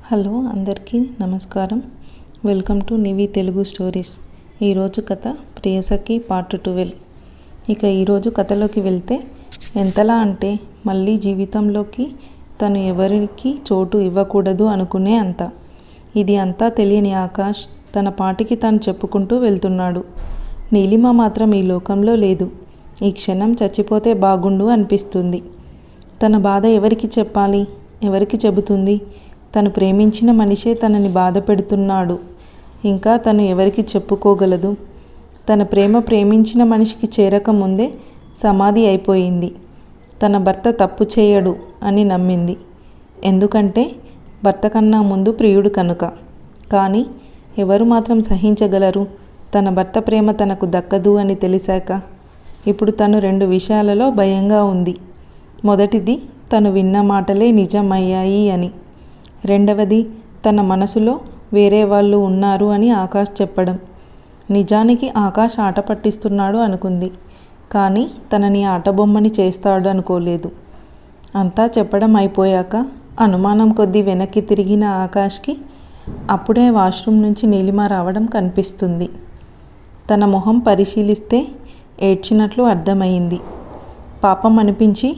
Hello అందరికీ నమస్కారం. Welcome to నివి Telugu stories. ఈరోజు కథ ప్రియసఖి పార్ట్ 12. ఇక ఈరోజు కథలోకి వెళ్తే ఎంతలా అంటే మళ్ళీ జీవితంలోకి తను ఎవరికి చోటు ఇవ్వకూడదు అనుకునే అంత. ఇది అంతా తెలియని ఆకాష్ తన పాటికి తాను చెప్పుకుంటూ వెళ్తున్నాడు. నీలిమ మాత్రం ఈ లోకంలో లేదు. ఈ క్షణం చచ్చిపోతే బాగుండు అనిపిస్తుంది. తన బాధ ఎవరికి చెప్పాలి, ఎవరికి చెబుతుంది? తను ప్రేమించిన మనిషే తనని బాధ పెడుతున్నాడు. ఇంకా తను ఎవరికి చెప్పుకోగలదు? తన ప్రేమ ప్రేమించిన మనిషికి చేరకముందే సమాధి అయిపోయింది. తన భర్త తప్పు చేయడు అని నమ్మింది. ఎందుకంటే భర్త కన్నా ముందు ప్రియుడు కనుక. కానీ ఎవరు మాత్రం సహించగలరు తన భర్త ప్రేమ తనకు దక్కదు అని తెలిసాక? ఇప్పుడు తను రెండు విషయాలలో భయంగా ఉంది. మొదటిది, తను విన్న మాటలే నిజమయ్యాయి అని. రెండవది, తన మనసులో వేరే వాళ్ళు ఉన్నారు అని ఆకాష్ చెప్పడం. నిజానికి ఆకాష్ ఆట పట్టిస్తున్నాడు అనుకుంది. కానీ తనని ఆటబొమ్మని చేస్తాడు అనుకోలేదు. అంతా చెప్పడం అయిపోయాక అనుమానం కొద్దీ వెనక్కి తిరిగిన ఆకాష్కి అప్పుడే వాష్రూమ్ నుంచి నీలిమ రావడం కనిపిస్తుంది. తన మొహం పరిశీలిస్తే ఏడ్చినట్లు అర్థమైంది. పాపం అనిపించి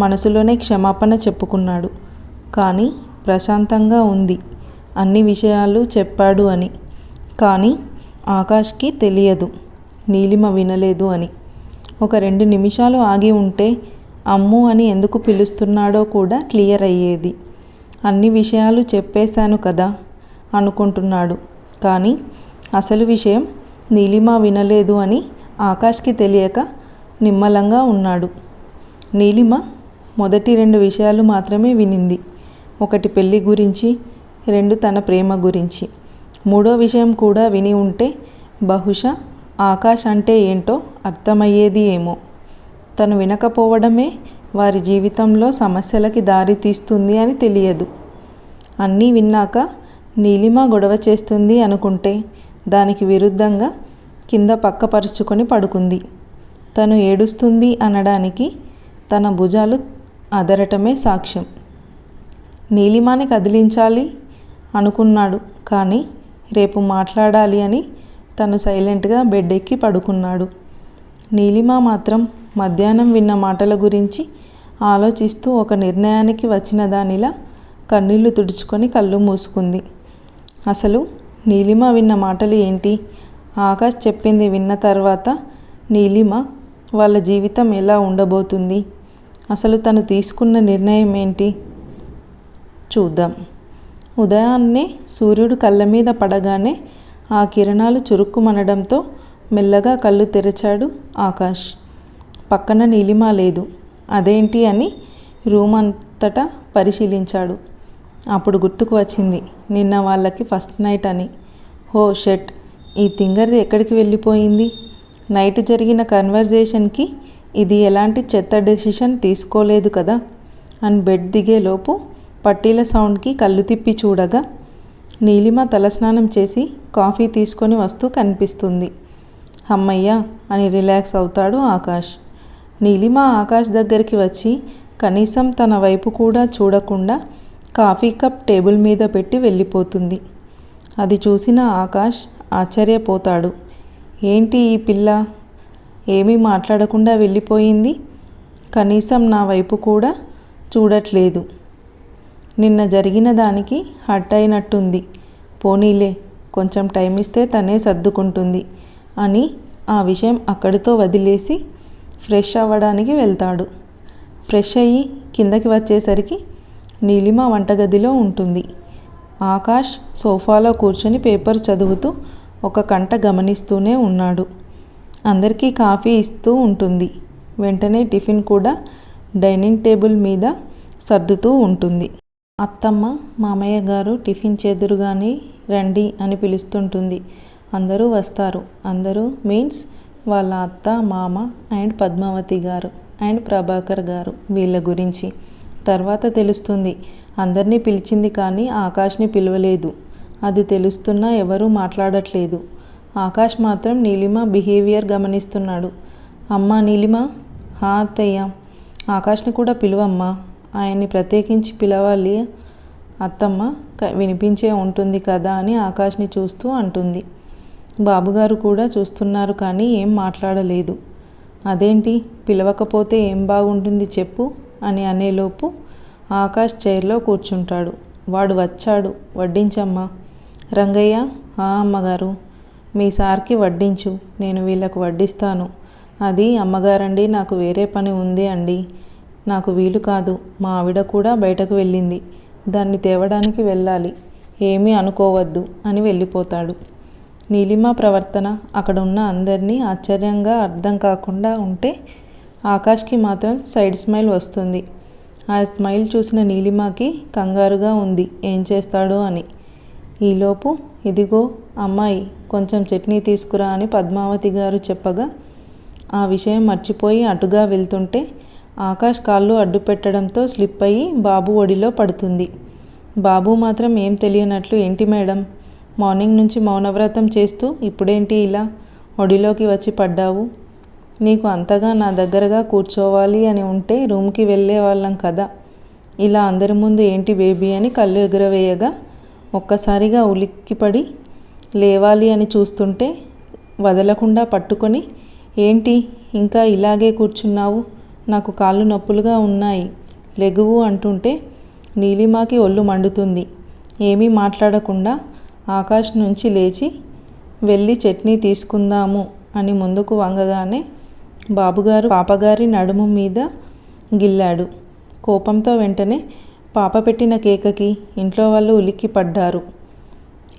మనసులోనే క్షమాపణ చెప్పుకున్నాడు. కానీ ప్రశాంతంగా ఉంది. అన్ని విషయాలు చెప్పాడు అని. కానీ ఆకాష్కి తెలియదు నీలిమ వినలేదు అని. ఒక 2 నిమిషాలు ఆగి ఉంటే అమ్ము అని ఎందుకు పిలుస్తున్నాడో కూడా క్లియర్ అయ్యేది. అన్ని విషయాలు చెప్పేశాను కదా అనుకుంటున్నాడు. కానీ అసలు విషయం నీలిమ వినలేదు అని ఆకాష్కి తెలియక నిమ్మలంగా ఉన్నాడు. నీలిమ మొదటి 2 విషయాలు మాత్రమే వినింది. ఒకటి పెళ్ళి గురించి, 2 తన ప్రేమ గురించి. 3వ విషయం కూడా విని ఉంటే బహుశా ఆకాష్ అంటే ఏంటో అర్థమయ్యేది ఏమో. తను వినకపోవడమే వారి జీవితంలో సమస్యలకి దారి తీస్తుంది అని తెలియదు. అన్నీ విన్నాక నీలిమ గొడవ చేస్తుంది అనుకుంటే దానికి విరుద్ధంగా కింద పక్కపరుచుకొని పడుకుంది. తను ఏడుస్తుంది అనడానికి తన భుజాలు అదరటమే సాక్ష్యం. నీలిమని కదిలించాలి అనుకున్నాడు. కానీ రేపు మాట్లాడాలి అని తను సైలెంట్గా బెడ్ ఎక్కి పడుకున్నాడు. నీలిమ మాత్రం మధ్యాహ్నం విన్న మాటల గురించి ఆలోచిస్తూ ఒక నిర్ణయానికి వచ్చిన దానిలా కన్నీళ్లు తుడుచుకొని కళ్ళు మూసుకుంది. అసలు నీలిమ విన్న మాటలు ఏంటి? ఆకాష్ చెప్పింది విన్న తర్వాత నీలిమ వాళ్ళ జీవితం ఎలా ఉండబోతుంది? అసలు తను తీసుకున్న నిర్ణయం ఏంటి? చూద్దాం. ఉదయాన్నే సూర్యుడు కళ్ళ మీద పడగానే ఆ కిరణాలు చురుక్కుమనడంతో మెల్లగా కళ్ళు తెరిచాడు ఆకాష్. పక్కన నీలిమ లేదు. అదేంటి అని రూమ్ అంతటా పరిశీలించాడు. అప్పుడు గుర్తుకు వచ్చింది నిన్న వాళ్ళకి ఫస్ట్ నైట్ అని. హో షెట్, ఈ తింగర్ది ఎక్కడికి వెళ్ళిపోయింది? నైట్ జరిగిన కన్వర్జేషన్కి ఇది ఎలాంటి చెత్త డెసిషన్ తీసుకోలేదు కదా అని బెడ్ దిగేలోపు పట్టీల సౌండ్కి కళ్ళు తిప్పి చూడగా నీలిమ తలస్నానం చేసి కాఫీ తీసుకొని వస్తూ కనిపిస్తుంది. అమ్మయ్య అని రిలాక్స్ అవుతాడు ఆకాష్. నీలిమ ఆకాష్ దగ్గరికి వచ్చి కనీసం తన వైపు కూడా చూడకుండా కాఫీ కప్ టేబుల్ మీద పెట్టి వెళ్ళిపోతుంది. అది చూసిన ఆకాష్ ఆశ్చర్యపోతాడు. ఏంటి ఈ పిల్ల ఏమీ మాట్లాడకుండా వెళ్ళిపోయింది? కనీసం నా వైపు కూడా చూడట్లేదు. నిన్న జరిగిన దానికి హర్ట్ అయినట్టుంది. పోనీలే, కొంచెం టైం ఇస్తే తనే సర్దుకుంటుంది అని ఆ విషయం అక్కడితో వదిలేసి ఫ్రెష్ అవ్వడానికి వెళ్తాడు. ఫ్రెష్ అయ్యి కిందకి వచ్చేసరికి నీలిమ వంటగదిలో ఉంటుంది. ఆకాష్ సోఫాలో కూర్చొని పేపర్ చదువుతూ ఒక కంట గమనిస్తూనే ఉన్నాడు. అందరికీ కాఫీ ఇస్తూ ఉంటుంది. వెంటనే టిఫిన్ కూడా డైనింగ్ టేబుల్ మీద సర్దుతూ ఉంటుంది. అత్తమ్మ, మామయ్య గారు టిఫిన్ చేదురుగానే రండి అని పిలుస్తుంటుంది. అందరూ వస్తారు. అందరూ మీన్స్ వాళ్ళ అత్త, మామ అండ్ పద్మావతి గారు అండ్ ప్రభాకర్ గారు. వీళ్ళ గురించి తర్వాత తెలుస్తుంది. అందరినీ పిలిచింది కానీ ఆకాష్ని పిలవలేదు. అది తెలుస్తున్నా ఎవరూ మాట్లాడట్లేదు. ఆకాష్ మాత్రం నీలిమ బిహేవియర్ గమనిస్తున్నాడు. అమ్మా నీలిమ. అత్తయ్య. ఆకాష్ని కూడా పిలువమ్మా, ఆయన్ని ప్రత్యేకించి పిలవాలి అత్తమ్మ వినిపించే ఉంటుంది కదా అని ఆకాష్ని చూస్తూ అంటుంది. బాబుగారు కూడా చూస్తున్నారు కానీ ఏం మాట్లాడలేదు. అదేంటి పిలవకపోతే ఏం బాగుంటుంది చెప్పు అని అనేలోపు ఆకాష్ చైర్లో కూర్చుంటాడు. వాడు వచ్చాడు, వడ్డించమ్మా. రంగయ్య, అమ్మగారు, మీ సార్కి వడ్డించు, నేను వీళ్ళకు వడ్డిస్తాను. అది అమ్మగారండి, నాకు వేరే పని ఉంది అండి, నాకు వీలు కాదు, మా ఆవిడ కూడా బయటకు వెళ్ళింది, దాన్ని తేవడానికి వెళ్ళాలి, ఏమీ అనుకోవద్దు అని వెళ్ళిపోతాడు. నీలిమ ప్రవర్తన అక్కడ ఉన్న అందరినీ ఆశ్చర్యంగా అర్థం కాకుండా ఉంటే ఆకాష్కి మాత్రం సైడ్ స్మైల్ వస్తుంది. ఆ స్మైల్ చూసిన నీలిమకి కంగారుగా ఉంది ఏం చేస్తాడో అని. ఈలోపు ఇదిగో అమ్మాయి, కొంచెం చట్నీ తీసుకురా అని పద్మావతి గారు చెప్పగా ఆ విషయం మర్చిపోయి అటుగా వెళ్తుంటే ఆకాష్ కాళ్ళు అడ్డు పెట్టడంతో స్లిప్ అయ్యి బాబు ఒడిలో పడుతుంది. బాబు మాత్రం ఏం తెలియనట్లు, ఏంటి మేడం, మార్నింగ్ నుంచి మౌనవ్రతం చేస్తూ ఇప్పుడేంటి ఇలా ఒడిలోకి వచ్చి పడ్డావు? నీకు అంతగా నా దగ్గరగా కూర్చోవాలి అని ఉంటే రూమ్కి వెళ్ళే వాళ్ళం కదా, ఇలా అందరి ముందు ఏంటి బేబీ అని కళ్ళు ఎగురవేయగా ఒక్కసారిగా ఉలిక్కిపడి లేవాలి అని చూస్తుంటే వదలకుండా పట్టుకొని, ఏంటి ఇంకా ఇలాగే కూర్చున్నావు, నాకు కాళ్ళు నొప్పులుగా ఉన్నాయి, లెగువు అంటుంటే నీలిమకి ఒళ్ళు మండుతుంది. ఏమీ మాట్లాడకుండా ఆకాష్ నుంచి లేచి వెళ్ళి చట్నీ తీసుకుందాము అని ముందుకు వంగగానే బాబుగారు పాపగారి నడుము మీద గిల్లాడు. కోపంతో వెంటనే పాప పెట్టిన కేకకి ఇంట్లో వాళ్ళు ఉలిక్కి పడ్డారు.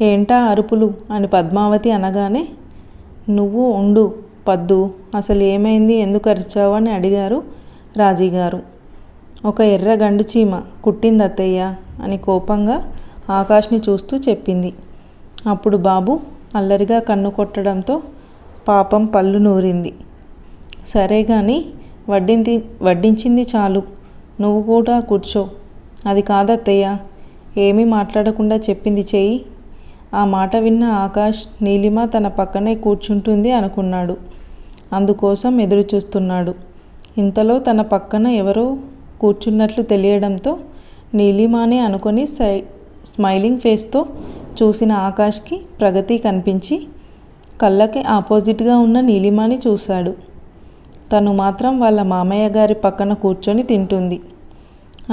ఏంటా అరుపులు అని పద్మావతి అనగానే, నువ్వు ఉండు పద్దు, అసలు ఏమైంది, ఎందుకు అరిచావు అని అడిగారు రాజీగారు. ఒక ఎర్ర గండు చీమ కుట్టింది అత్తయ్య అని కోపంగా ఆకాష్ని చూస్తూ చెప్పింది. అప్పుడు బాబు అల్లరిగా కన్ను కొట్టడంతో పాపం పళ్ళు నూరింది. సరే కానీ వడ్డించింది చాలు, నువ్వు కూడా కూర్చో. అది కాదత్తయ్య, ఏమీ మాట్లాడకుండా చెప్పింది చెయ్యి. ఆ మాట విన్న ఆకాష్ నీలిమ తన పక్కనే కూర్చుంటుంది అనుకున్నాడు. అందుకోసం ఎదురు చూస్తున్నాడు. ఇంతలో తన పక్కన ఎవరో కూర్చున్నట్లు తెలియడంతో నీలిమానే అనుకొని స్మైలింగ్ ఫేస్తో చూసిన ఆకాష్కి ప్రగతి కనిపించి కళ్ళకి ఆపోజిట్గా ఉన్న నీలిమాని చూశాడు. తను మాత్రం వాళ్ళ మామయ్య గారి పక్కన కూర్చొని తింటుంది.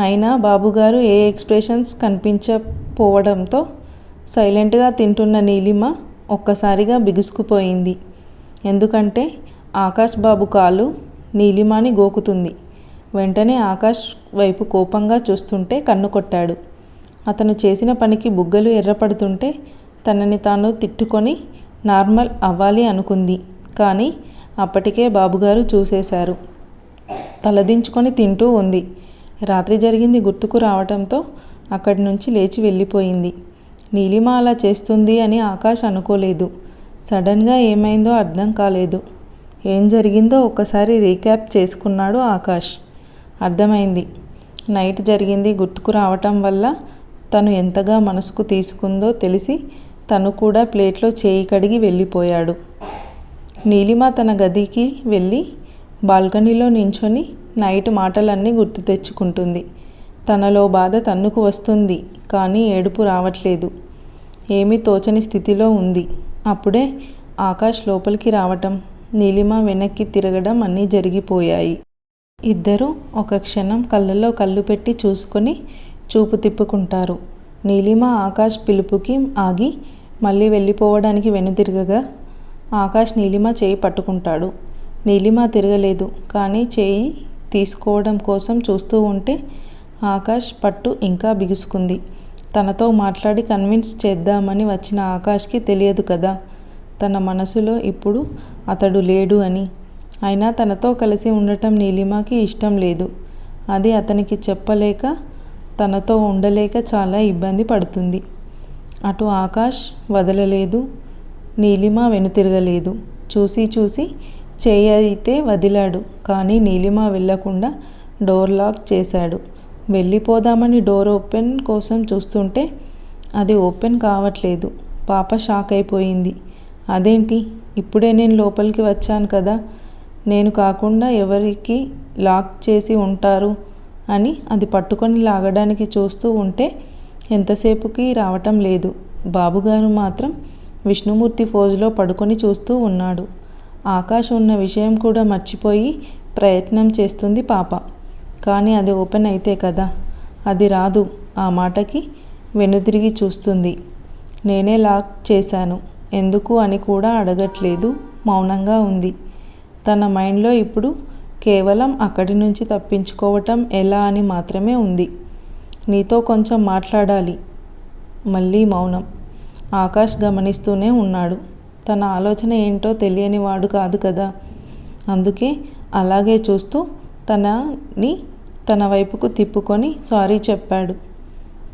అయినా బాబుగారు ఏ ఎక్స్ప్రెషన్స్ కనిపించకపోవడంతో సైలెంట్గా తింటున్న నీలిమ ఒక్కసారిగా బిగుసుకుపోయింది. ఎందుకంటే ఆకాష్ బాబు కాలు నీలిమాని గోకుతుంది. వెంటనే ఆకాష్ వైపు కోపంగా చూస్తుంటే కన్ను కొట్టాడు. అతను చేసిన పనికి బుగ్గలు ఎర్రపడుతుంటే తనని తాను తిట్టుకొని నార్మల్ అవ్వాలి అనుకుంది. కానీ అప్పటికే బాబుగారు చూసేశారు. తలదించుకొని తింటూ ఉంది. రాత్రి జరిగింది గుర్తుకు రావడంతో అక్కడి నుంచి లేచి వెళ్ళిపోయింది. నీలిమ అలా చేస్తుంది అని ఆకాష్ అనుకోలేదు. సడన్గా ఏమైందో అర్థం కాలేదు. ఏం జరిగిందో ఒకసారి రీక్యాప్ చేసుకున్నాడు ఆకాష్. అర్థమైంది. నైట్ జరిగింది గుర్తుకు రావటం వల్ల తను ఎంతగా మనసుకు తీసుకుందో తెలిసి తను కూడా ప్లేట్లో చేయి కడిగి వెళ్ళిపోయాడు. నీలిమ తన గదికి వెళ్ళి బాల్కనీలో నించొని నైట్ మాటలన్నీ గుర్తు తెచ్చుకుంటుంది. తనలో బాధ తన్నుకు వస్తుంది కానీ ఏడుపు రావట్లేదు. ఏమీ తోచని స్థితిలో ఉంది. అప్పుడే ఆకాష్ లోపలికి రావటం, నీలిమ వెనక్కి తిరగడం అన్నీ జరిగిపోయాయి. ఇద్దరూ ఒక క్షణం కళ్ళల్లో కళ్ళు పెట్టి చూసుకొని చూపు తిప్పుకుంటారు. నీలిమ ఆకాష్ పిలుపుకి ఆగి మళ్ళీ వెళ్ళిపోవడానికి వెనుతిరగగా ఆకాష్ నీలిమ చేయి పట్టుకుంటాడు. నీలిమ తిరగలేదు కానీ చేయి తీసుకోవడం కోసం చూస్తూ ఉంటే ఆకాష్ పట్టు ఇంకా బిగుసుకుంది. తనతో మాట్లాడి కన్విన్స్ చేద్దామని వచ్చిన ఆకాష్కి తెలియదు కదా తన మనసులో ఇప్పుడు అతడు లేడు అని. అయినా తనతో కలిసి ఉండటం నీలిమకి ఇష్టం లేదు. అది అతనికి చెప్పలేక తనతో ఉండలేక చాలా ఇబ్బంది పడుతుంది. అటు ఆకాష్ వదలలేదు, నీలిమ వెనుతిరగలేదు. చూసి చూసి చేయి అయితే వదిలాడు కానీ నీలిమ వెళ్ళకుండా డోర్ లాక్ చేశాడు. వెళ్ళిపోదామని డోర్ ఓపెన్ కోసం చూస్తుంటే అది ఓపెన్ కావట్లేదు. పాప షాక్ అయిపోయింది. అదేంటి, ఇప్పుడే నేను లోపలికి వచ్చాను కదా, నేను కాకుండా ఎవరికి లాక్ చేసి ఉంటారు అని అది పట్టుకొని లాగడానికి చూస్తూ ఉంటే ఎంతసేపుకి రావటం లేదు. బాబుగారు మాత్రం విష్ణుమూర్తి ఫోజులో పడుకొని చూస్తూ ఉన్నాడు. ఆకాష్ ఉన్న విషయం కూడా మర్చిపోయి ప్రయత్నం చేస్తుంది పాప. కానీ అది ఓపెన్ అయితే కదా. అది రాదు. ఆ మాటకి వెనుదిరిగి చూస్తుంది. నేనే లాక్ చేశాను, ఎందుకు అని కూడా అడగట్లేదు. మౌనంగా ఉంది. తన మైండ్లో ఇప్పుడు కేవలం అక్కడి నుంచి తప్పించుకోవటం ఎలా అని మాత్రమే ఉంది. నీతో కొంచెం మాట్లాడాలి. మళ్ళీ మౌనం. ఆకాష్ గమనిస్తూనే ఉన్నాడు. తన ఆలోచన ఏంటో తెలియనివాడు కాదు కదా. అందుకే అలాగే చూస్తూ తనని తన వైపుకు తిప్పుకొని సారీ చెప్పాడు.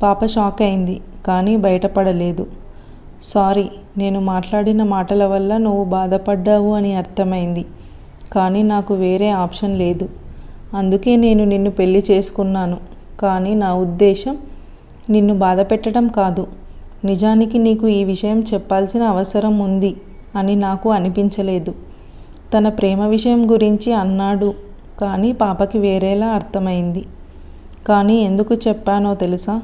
పాప షాక్ అయింది, కానీ బయటపడలేదు. సారీ, నేను మాట్లాడిన మాటల వల్ల నువ్వు బాధపడ్డావు అని అర్థమైంది. కానీ నాకు వేరే ఆప్షన్ లేదు. అందుకే నేను నిన్ను పెళ్లి చేసుకున్నాను. కానీ నా ఉద్దేశం నిన్ను బాధ పెట్టడం కాదు. నిజానికి నీకు ఈ విషయం చెప్పాల్సిన అవసరం ఉంది అని నాకు అనిపించలేదు. తన ప్రేమ విషయం గురించి అన్నాడు, కానీ పాపకి వేరేలా అర్థమైంది. కానీ ఎందుకు చెప్పానో తెలుసా?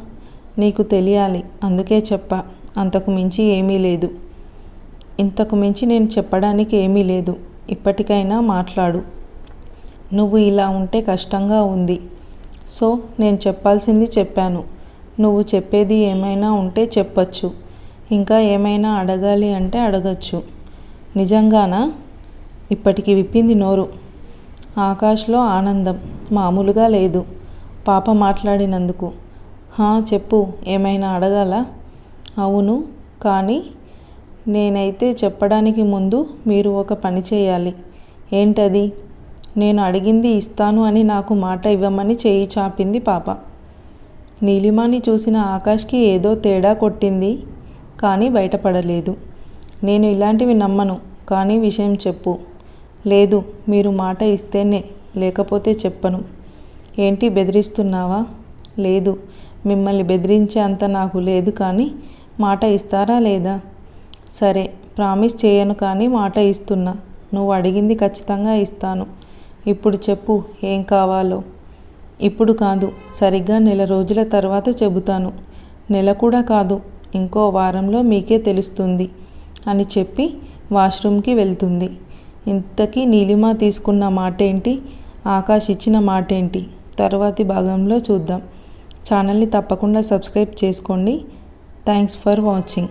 నీకు తెలియాలి, అందుకే చెప్పా. అంతకు మించి ఏమీ లేదు. ఇంతకు మించి నేను చెప్పడానికి ఏమీ లేదు. ఇప్పటికైనా మాట్లాడు. నువ్వు ఇలా ఉంటే కష్టంగా ఉంది. సో నేను చెప్పాల్సింది చెప్పాను. నువ్వు చెప్పేది ఏమైనా ఉంటే చెప్పచ్చు. ఇంకా ఏమైనా అడగాలి అంటే అడగచ్చు. నిజంగానా? ఇప్పటికి విప్పింది నోరు. ఆకాష్లో ఆనందం మామూలుగా లేదు పాప మాట్లాడినందుకు. చెప్పు, ఏమైనా అడగాలా? అవును, కానీ నేనైతే చెప్పడానికి ముందు మీరు ఒక పని చేయాలి. ఏంటది? నేను అడిగింది ఇస్తాను అని నాకు మాట ఇవ్వమని చేయి చాపింది పాప. నీలిమాని చూసిన ఆకాష్కి ఏదో తేడా కొట్టింది, కానీ బయటపడలేదు. నేను ఇలాంటివి నమ్మను, కానీ విషయం చెప్పు. లేదు, మీరు మాట ఇస్తేనే, లేకపోతే చెప్పను. ఏంటి, బెదిరిస్తున్నావా? లేదు, మిమ్మల్ని బెదిరించే అంత నాకు లేదు, కానీ మాట ఇస్తారా లేదా? సరే, ప్రామిస్ చేయను, కానీ మాట ఇస్తున్నా. నువ్వు అడిగింది ఖచ్చితంగా ఇస్తాను. ఇప్పుడు చెప్పు, ఏం కావాలో. ఇప్పుడు కాదు, సరిగ్గా నెల రోజుల తర్వాత చెబుతాను. నెల కూడా కాదు, ఇంకో వారంలో మీకే తెలుస్తుంది అని చెప్పి వాష్రూమ్కి వెళ్తుంది. ఇంతకీ నీలిమ తీసుకున్న మాటేంటి, ఆకాష్ ఇచ్చిన మాటేంటి? తర్వాతి భాగంలో చూద్దాం. ఛానల్ని తప్పకుండా సబ్స్క్రైబ్ చేసుకోండి. Thanks for watching.